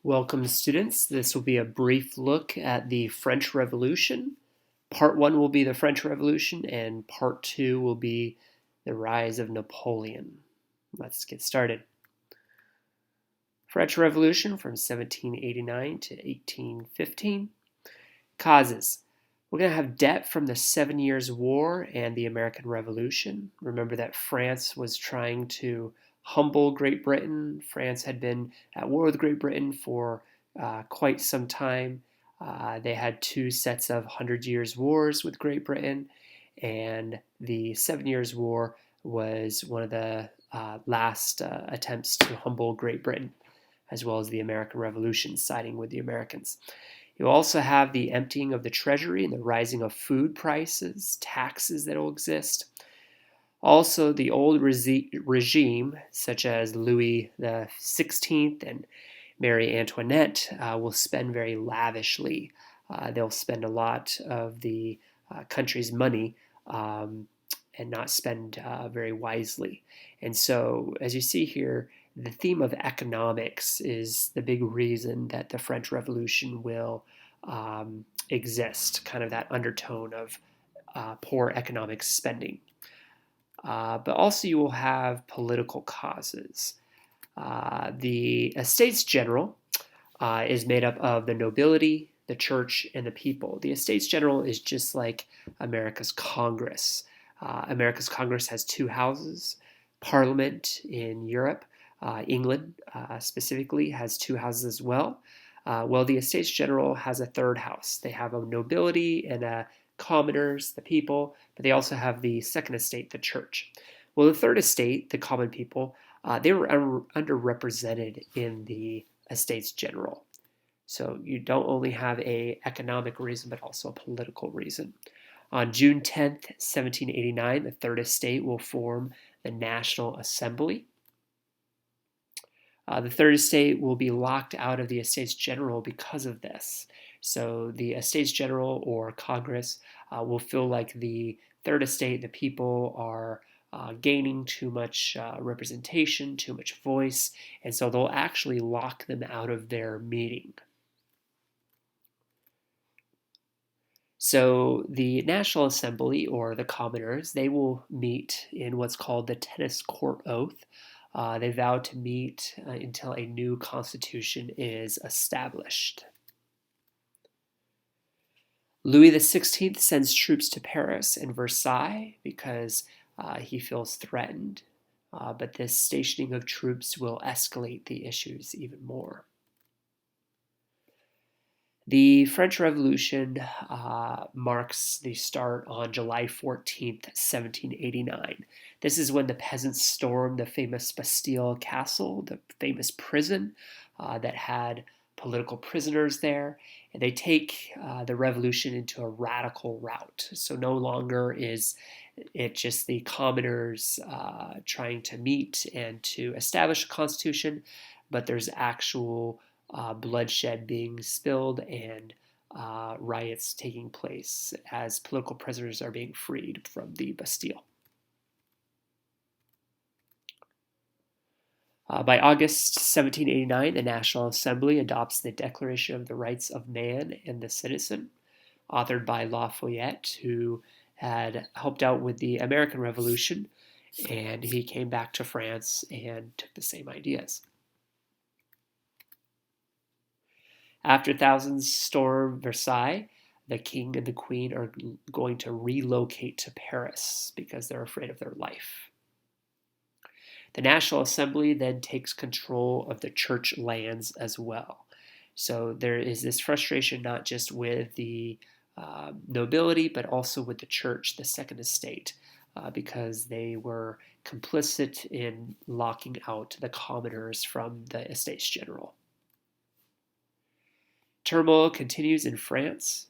Welcome, students. This will be a brief look at the French Revolution. Part 1 will be the French Revolution, and Part 2 will be the rise of Napoleon. Let's get started. French Revolution from 1789 to 1815. Causes. We're going to have debt from the 7 Years' War and the American Revolution. Remember that France was trying to humble Great Britain. France had been at war with Great Britain for quite some time. They had two sets of 100 Years' Wars with Great Britain, and the 7 Years' War was one of the last attempts to humble Great Britain, as well as the American Revolution, siding with the Americans. You also have the emptying of the treasury and the rising of food prices, taxes that will exist. Also, the old regime, such as Louis the 16th and Marie Antoinette, will spend very lavishly. They'll spend a lot of the country's money and not spend very wisely. And so, as you see here, the theme of economics is the big reason that the French Revolution will exist, kind of that undertone of poor economic spending. But also you will have political causes. The Estates General is made up of the nobility, the church, and the people. The Estates General is just like America's Congress. America's Congress has two houses. Parliament in Europe, England specifically, has two houses as well. Well, the Estates General has a third house. They have a nobility and a commoners, the people, but they also have the second estate, the church. Well, the third estate, the common people, they were underrepresented in the Estates General. So you don't only have an economic reason, but also a political reason. On June 10th, 1789, the third estate will form the National Assembly. The third estate will be locked out of the Estates General because of this. So the Estates General or Congress will feel like the third estate, the people are gaining too much representation, too much voice, and so they'll actually lock them out of their meeting. So the National Assembly, or the commoners, they will meet in what's called the Tennis Court Oath. They vow to meet until a new constitution is established. Louis XVI sends troops to Paris and Versailles because he feels threatened, but this stationing of troops will escalate the issues even more. The French Revolution marks the start on July 14th, 1789. This is when the peasants stormed the famous Bastille Castle, the famous prison that had political prisoners there, and they take the revolution into a radical route. So no longer is it just the commoners trying to meet and to establish a constitution, but there's actual bloodshed being spilled and riots taking place as political prisoners are being freed from the Bastille. By August 1789, the National Assembly adopts the Declaration of the Rights of Man and the Citizen, authored by Lafayette, who had helped out with the American Revolution, and he came back to France and took the same ideas. After thousands storm Versailles, the king and the queen are going to relocate to Paris because they're afraid of their life. The National Assembly then takes control of the church lands as well. So there is this frustration not just with the nobility, but also with the church, the second estate, because they were complicit in locking out the commoners from the Estates General. Turmoil continues in France,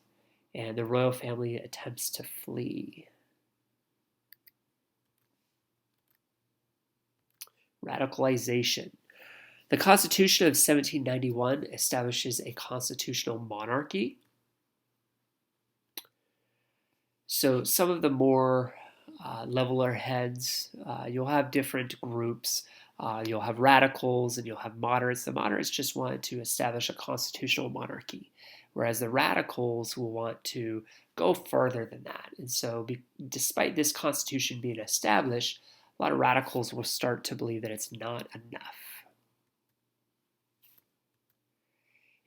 and the royal family attempts to flee. Radicalization. The Constitution of 1791 establishes a constitutional monarchy. So some of the more leveler heads, you'll have different groups You'll have radicals and you'll have moderates. The moderates just wanted to establish a constitutional monarchy, whereas the radicals will want to go further than that. And so, despite this constitution being established, a lot of radicals will start to believe that it's not enough.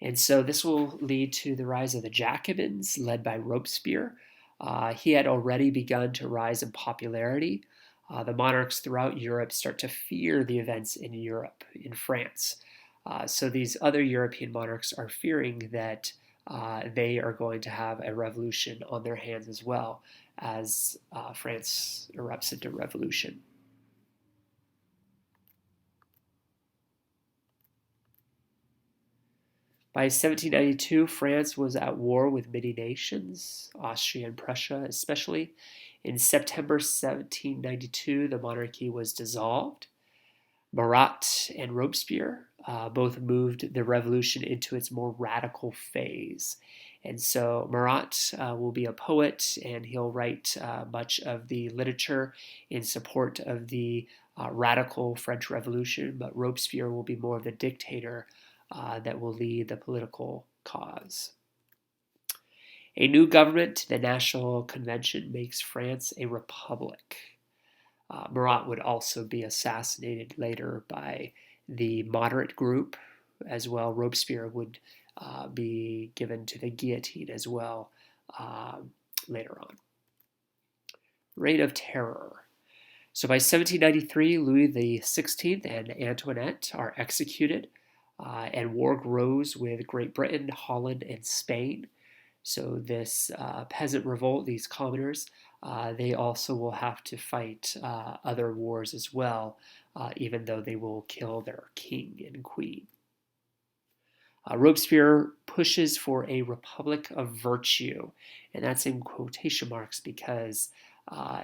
And so this will lead to the rise of the Jacobins, led by Robespierre. He had already begun to rise in popularity. The monarchs throughout Europe start to fear the events in Europe, in France. So these other European monarchs are fearing that they are going to have a revolution on their hands as well as France erupts into revolution. By 1792, France was at war with many nations, Austria and Prussia especially. In September 1792, the monarchy was dissolved. Marat and Robespierre both moved the revolution into its more radical phase. And so Marat will be a poet, and he'll write much of the literature in support of the radical French Revolution, but Robespierre will be more of the dictator that will lead the political cause. A new government, the National Convention, makes France a republic. Marat would also be assassinated later by the moderate group as well. Robespierre would be given to the guillotine as well later on. Reign of Terror. So by 1793, Louis XVI and Antoinette are executed. And war grows with Great Britain, Holland, and Spain. So this peasant revolt, these commoners, they also will have to fight other wars as well, even though they will kill their king and queen. Robespierre pushes for a republic of virtue, and that's in quotation marks because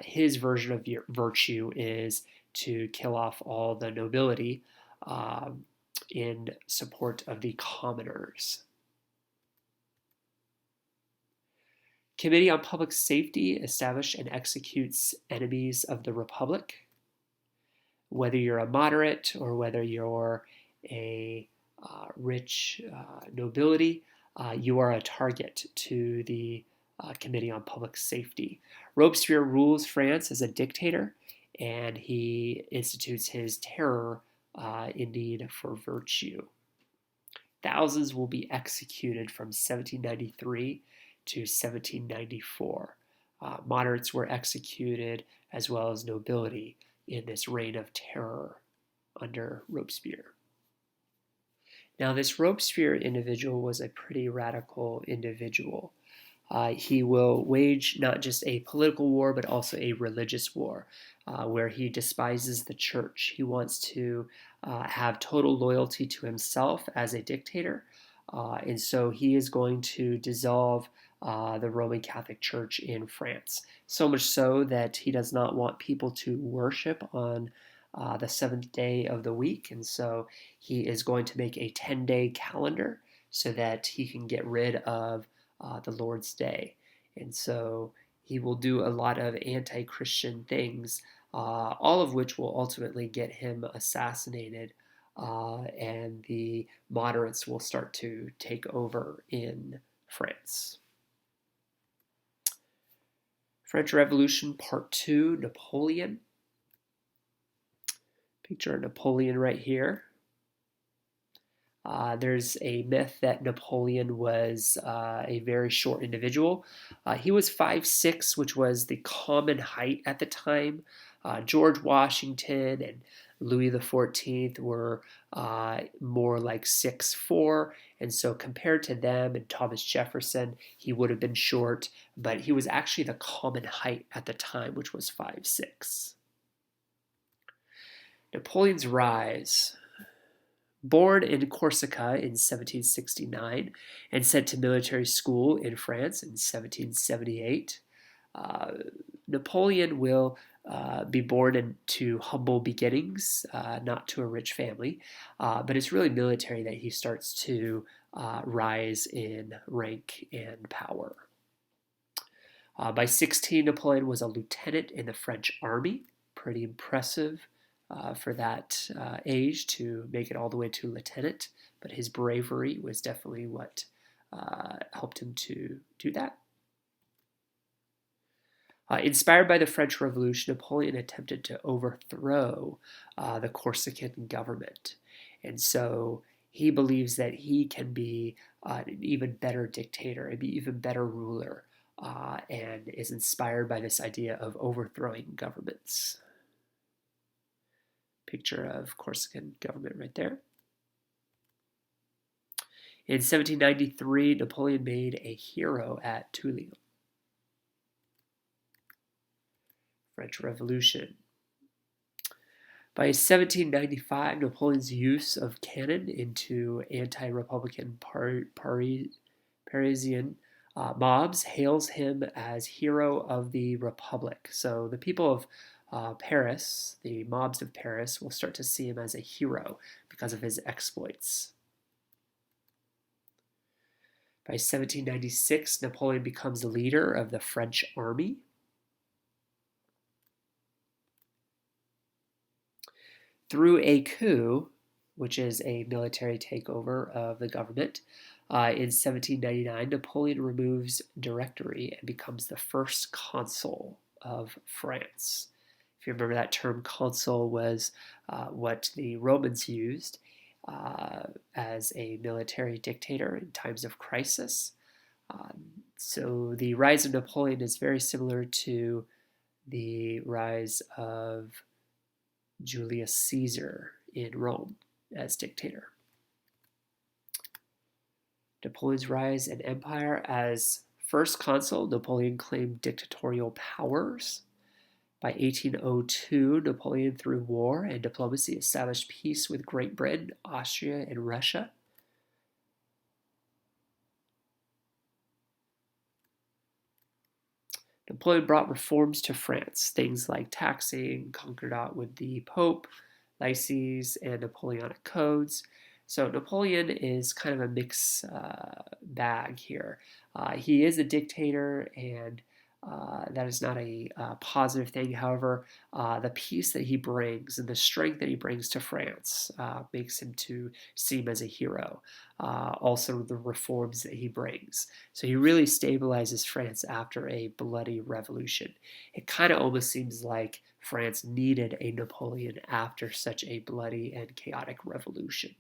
his version of virtue is to kill off all the nobility in support of the commoners. Committee on Public Safety establishes and executes enemies of the Republic. Whether you're a moderate or whether you're a rich nobility, you are a target to the Committee on Public Safety. Robespierre rules France as a dictator, and he institutes his terror in need for virtue. Thousands will be executed from 1793 to 1794. Moderates were executed as well as nobility in this reign of terror under Robespierre. Now, this Robespierre individual was a pretty radical individual. He will wage not just a political war, but also a religious war, where he despises the church. He wants to have total loyalty to himself as a dictator, and so he is going to dissolve the Roman Catholic Church in France. So much so that he does not want people to worship on the seventh day of the week, and so he is going to make a 10-day calendar so that he can get rid of the Lord's Day. And so he will do a lot of anti-Christian things, all of which will ultimately get him assassinated, and the moderates will start to take over in France. French Revolution Part 2, Napoleon. Picture Napoleon right here. There's a myth that Napoleon was a very short individual. He was 5'6", which was the common height at the time. George Washington and Louis XIV were more like 6'4", and so compared to them and Thomas Jefferson, he would have been short, but he was actually the common height at the time, which was 5'6". Napoleon's rise. Born in Corsica in 1769 and sent to military school in France in 1778, Napoleon will be born into humble beginnings, not to a rich family, but it's really military that he starts to rise in rank and power. By 16, Napoleon was a lieutenant in the French army, pretty impressive for that age to make it all the way to lieutenant, but his bravery was definitely what helped him to do that. Inspired by the French Revolution, Napoleon attempted to overthrow the Corsican government. And so he believes that he can be an even better dictator, and be even better ruler, and is inspired by this idea of overthrowing governments. Picture of Corsican government right there. In 1793, Napoleon made a hero at Toulon. French Revolution. By 1795, Napoleon's use of cannon into anti-republican Parisian mobs hails him as hero of the Republic. So the people of Paris, the mobs of Paris, will start to see him as a hero because of his exploits. By 1796, Napoleon becomes the leader of the French army. Through a coup, which is a military takeover of the government, in 1799, Napoleon removes Directory and becomes the first consul of France. If you remember, that term consul was what the Romans used as a military dictator in times of crisis. So the rise of Napoleon is very similar to the rise of Julius Caesar in Rome as dictator. Napoleon's rise and empire. As first consul, Napoleon claimed dictatorial powers. By 1802, Napoleon, through war and diplomacy, established peace with Great Britain, Austria, and Russia. Napoleon brought reforms to France, things like taxing, concordat with the Pope, licenses, and Napoleonic codes. So Napoleon is kind of a mixed bag here. He is a dictator, and that is not a positive thing. However, the peace that he brings and the strength that he brings to France makes him to seem as a hero. Also, the reforms that he brings. So he really stabilizes France after a bloody revolution. It kind of almost seems like France needed a Napoleon after such a bloody and chaotic revolution.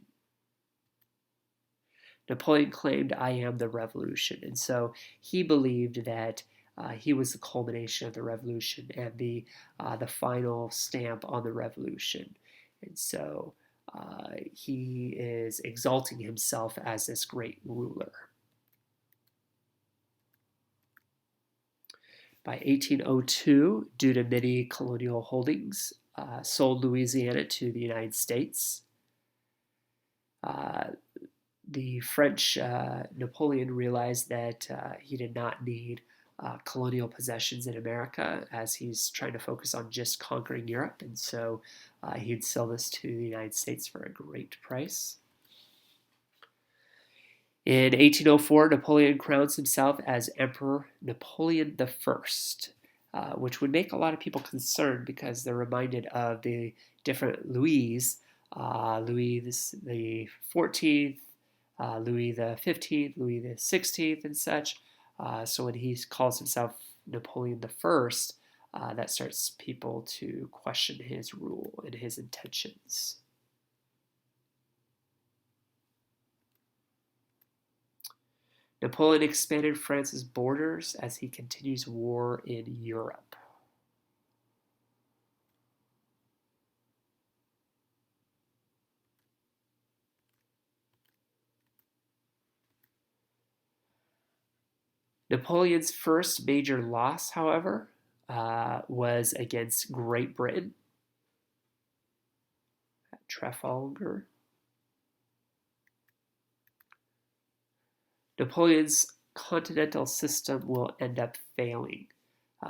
Napoleon claimed, "I am the revolution," and so he believed that he was the culmination of the revolution and the final stamp on the revolution. And so he is exalting himself as this great ruler. By 1802, due to many colonial holdings, sold Louisiana to the United States. The French Napoleon realized that he did not need colonial possessions in America, as he's trying to focus on just conquering Europe, and so he'd sell this to the United States for a great price. In 1804, Napoleon crowns himself as Emperor Napoleon the First, which would make a lot of people concerned because they're reminded of the different Louis, Louis the 14th, Louis the 15th, Louis the 16th, and such. So when he calls himself Napoleon the First, that starts people to question his rule and his intentions. Napoleon expanded France's borders as he continues war in Europe. Napoleon's first major loss, however, was against Great Britain at Trafalgar. Napoleon's continental system will end up failing.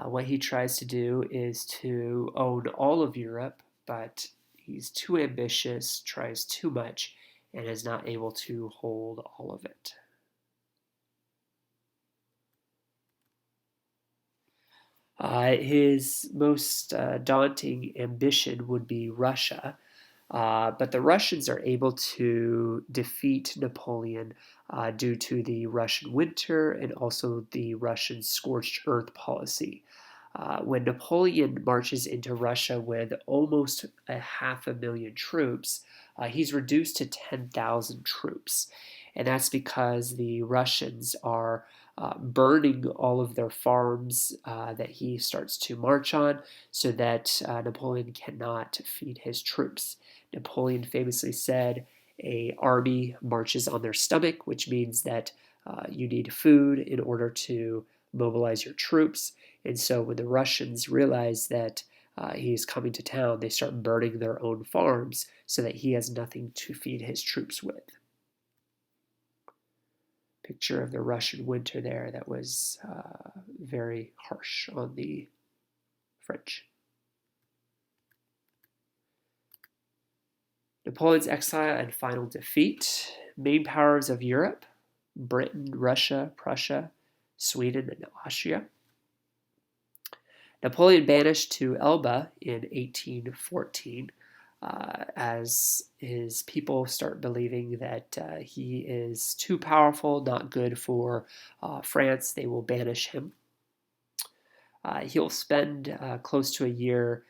What he tries to do is to own all of Europe, but he's too ambitious, tries too much, and is not able to hold all of it. His most daunting ambition would be Russia, but the Russians are able to defeat Napoleon due to the Russian winter and also the Russian scorched earth policy. When Napoleon marches into Russia with almost 500,000 troops, he's reduced to 10,000 troops. And that's because the Russians are burning all of their farms that he starts to march on so that Napoleon cannot feed his troops. Napoleon famously said, "A army marches on their stomach," which means that you need food in order to mobilize your troops. And so when the Russians realize that he's coming to town, they start burning their own farms so that he has nothing to feed his troops with. Picture of the Russian winter there that was very harsh on the French. Napoleon's exile and final defeat. Main powers of Europe: Britain, Russia, Prussia, Sweden, and Austria. Napoleon banished to Elba in 1814 as his people start believing that he is too powerful, not good for France. They will banish him. He'll spend close to a year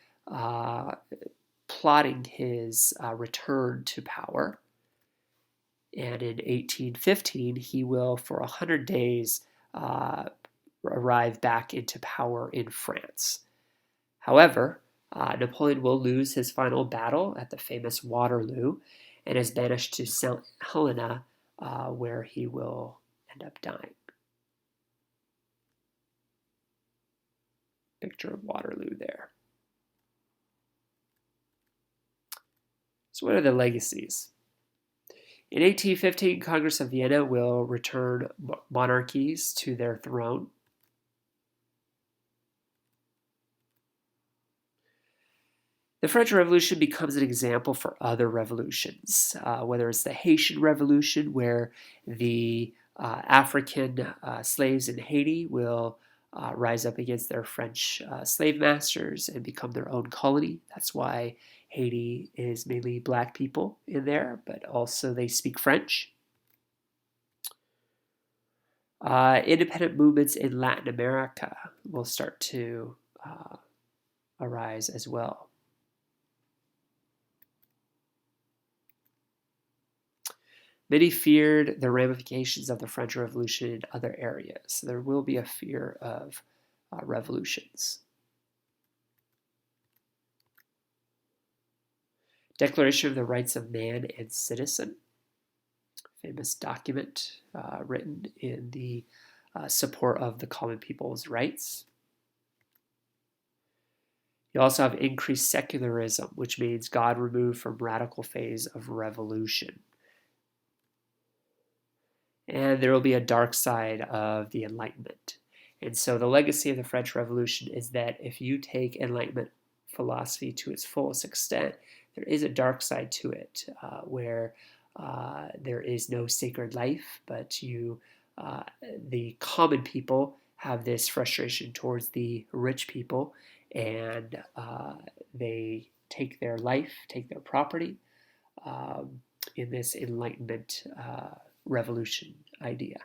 plotting his return to power. And in 1815, he will, for 100 days, arrive back into power in France. However, Napoleon will lose his final battle at the famous Waterloo and is banished to St. Helena, where he will end up dying. Picture of Waterloo there. So what are the legacies? In 1815, Congress of Vienna will return monarchies to their throne. The French Revolution becomes an example for other revolutions, whether it's the Haitian Revolution, where the African slaves in Haiti will rise up against their French slave masters and become their own colony. That's why Haiti is mainly black people in there, but also they speak French. Independent movements in Latin America will start to arise as well. Many feared the ramifications of the French Revolution in other areas. There will be a fear of revolutions. Declaration of the Rights of Man and Citizen, famous document written in the support of the common people's rights. You also have increased secularism, which means God removed from radical phase of revolution. And there will be a dark side of the Enlightenment. And so the legacy of the French Revolution is that if you take Enlightenment philosophy to its fullest extent, there is a dark side to it where there is no sacred life, but the common people have this frustration towards the rich people, and they take their life, take their property in this Enlightenment revolution idea.